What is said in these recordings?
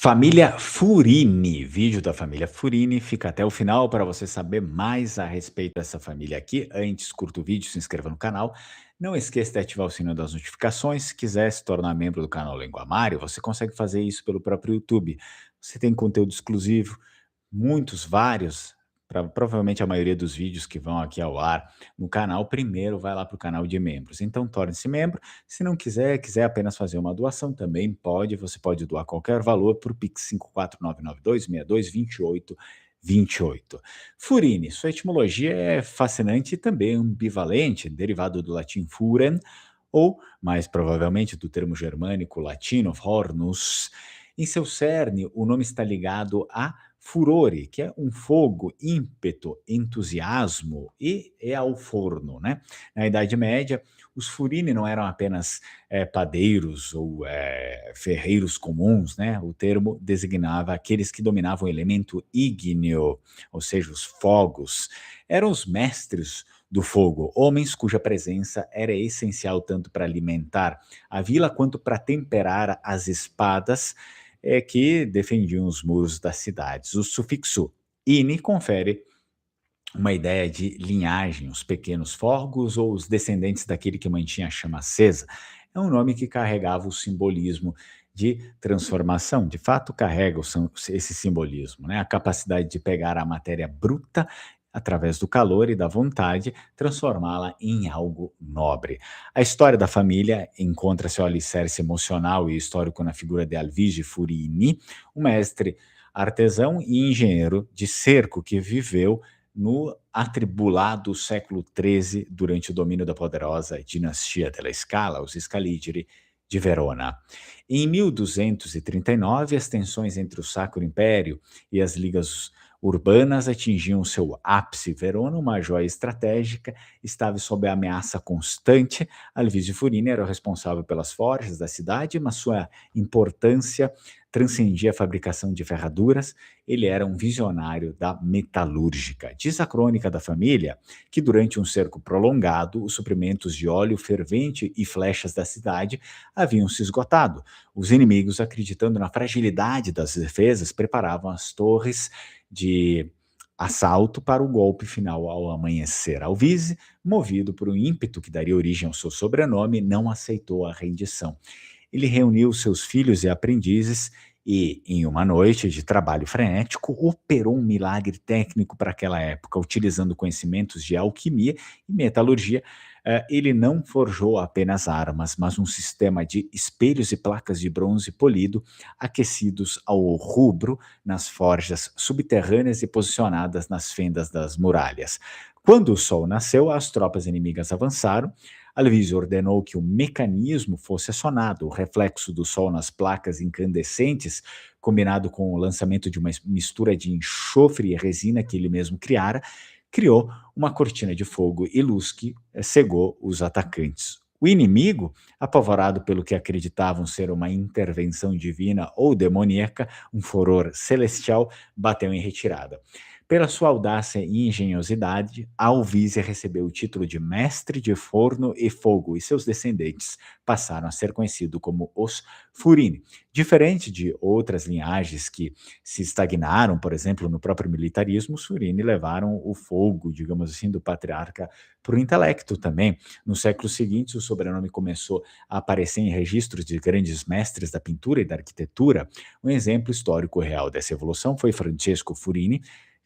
Família Furini, vídeo da família Furini, fica até o final para você saber mais a respeito dessa família aqui. Antes, curta o vídeo, se inscreva no canal. Não esqueça de ativar o sino das notificações. Se quiser se tornar membro do canal Língua Mário, você consegue fazer isso pelo próprio YouTube. Você tem conteúdo exclusivo, muitos, vários, provavelmente a maioria dos vídeos que vão aqui ao ar no canal, primeiro vai lá para o canal de membros. Então torne-se membro. Se não quiser apenas fazer uma doação, também pode. Você pode doar qualquer valor para o Pix 54992622828. Furini, sua etimologia é fascinante e também ambivalente, derivado do latim furen, ou, mais provavelmente, do termo germânico latino hornus. Em seu cerne, o nome está ligado a furore, que é um fogo, ímpeto, entusiasmo, e é ao forno, né? Na Idade Média, os furini não eram apenas padeiros ou ferreiros comuns, né? O termo designava aqueles que dominavam o elemento ígneo, ou seja, os fogos. Eram os mestres do fogo, homens cuja presença era essencial tanto para alimentar a vila quanto para temperar as espadas que defendiam os muros das cidades. O sufixo "ini" confere uma ideia de linhagem, os pequenos forgos ou os descendentes daquele que mantinha a chama acesa. É um nome que carregava o simbolismo de transformação, de fato carrega esse simbolismo, né? A capacidade de pegar a matéria bruta através do calor e da vontade, transformá-la em algo nobre. A história da família encontra seu alicerce emocional e histórico na figura de Alvise Furini, um mestre artesão e engenheiro de cerco que viveu no atribulado século XIII, durante o domínio da poderosa dinastia della Scala, os Scalígeri de Verona. Em 1239, as tensões entre o Sacro Império e as ligas urbanas atingiam seu ápice. Verona, uma joia estratégica, estava sob ameaça constante. Alvise Furini era o responsável pelas forjas da cidade, mas sua importância transcendia a fabricação de ferraduras. Ele era um visionário da metalúrgica. Diz a crônica da família que, durante um cerco prolongado, os suprimentos de óleo fervente e flechas da cidade haviam se esgotado. Os inimigos, acreditando na fragilidade das defesas, preparavam as torres de assalto para o golpe final ao amanhecer. Alvise, movido por um ímpeto que daria origem ao seu sobrenome, não aceitou a rendição. Ele reuniu seus filhos e aprendizes e, em uma noite de trabalho frenético, operou um milagre técnico para aquela época, utilizando conhecimentos de alquimia e metalurgia. Ele não forjou apenas armas, mas um sistema de espelhos e placas de bronze polido, aquecidos ao rubro nas forjas subterrâneas e posicionadas nas fendas das muralhas. Quando o sol nasceu, as tropas inimigas avançaram. Alvise ordenou que o mecanismo fosse acionado. O reflexo do sol nas placas incandescentes, combinado com o lançamento de uma mistura de enxofre e resina que ele mesmo criara, criou uma cortina de fogo e luz que cegou os atacantes. O inimigo, apavorado pelo que acreditavam ser uma intervenção divina ou demoníaca, um furor celestial, bateu em retirada. Pela sua audácia e engenhosidade, Alvise recebeu o título de mestre de forno e fogo, e seus descendentes passaram a ser conhecidos como os Furini. Diferente de outras linhagens que se estagnaram, por exemplo, no próprio militarismo, os Furini levaram o fogo, digamos assim, do patriarca para o intelecto também. No século seguinte, o sobrenome começou a aparecer em registros de grandes mestres da pintura e da arquitetura. Um exemplo histórico real dessa evolução foi Francesco Furini,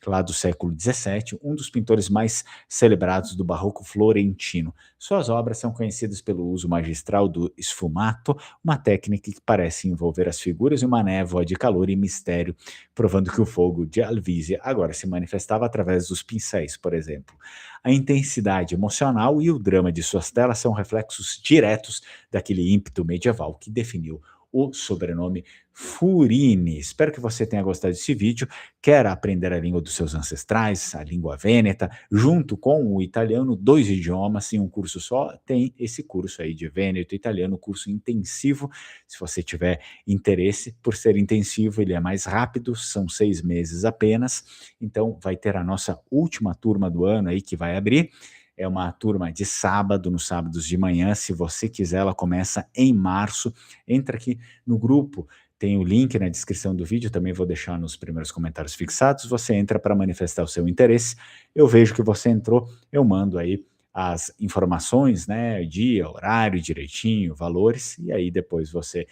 lá do século XVII, um dos pintores mais celebrados do barroco florentino. Suas obras são conhecidas pelo uso magistral do sfumato, uma técnica que parece envolver as figuras em uma névoa de calor e mistério, provando que o fogo de Alvise agora se manifestava através dos pincéis, por exemplo. A intensidade emocional e o drama de suas telas são reflexos diretos daquele ímpeto medieval que definiu o sobrenome Furini. Espero que você tenha gostado desse vídeo. Quer aprender a língua dos seus ancestrais, a língua vêneta, junto com o italiano, 2 idiomas em um curso só? Tem esse curso aí de vêneto italiano, curso intensivo. Se você tiver interesse, por ser intensivo, ele é mais rápido, são 6 meses apenas. Então, vai ter a nossa última turma do ano aí que vai abrir. É uma turma de sábado, nos sábados de manhã. Se você quiser, ela começa em março. Entra aqui no grupo Tem o link na descrição do vídeo, também vou deixar nos primeiros comentários fixados. Você entra para manifestar o seu interesse. Eu vejo que você entrou, eu mando aí as informações, né, dia, horário direitinho, valores, e aí depois você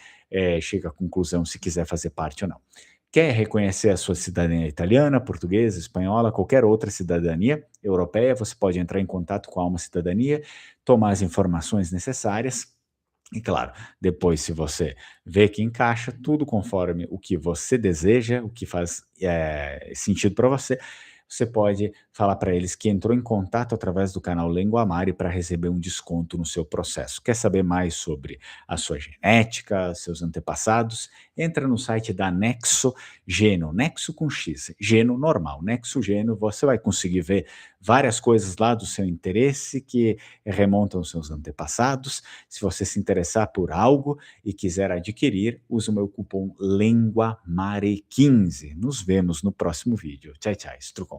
chega à conclusão se quiser fazer parte ou não. Quer reconhecer a sua cidadania italiana, portuguesa, espanhola, qualquer outra cidadania europeia, você pode entrar em contato com a Alma Cidadania, tomar as informações necessárias e, claro, depois, se você vê que encaixa tudo conforme o que você deseja, o que faz sentido para você, você pode falar para eles que entrou em contato através do canal Lenguamare para receber um desconto no seu processo. Quer saber mais sobre a sua genética, seus antepassados? Entra no site da Nexo Geno, Nexo com X, Geno normal, Nexo Geno, você vai conseguir ver várias coisas lá do seu interesse que remontam aos seus antepassados. Se você se interessar por algo e quiser adquirir, use o meu cupom LENGUAMARE15. Nos vemos no próximo vídeo. Tchau, tchau. Strucon.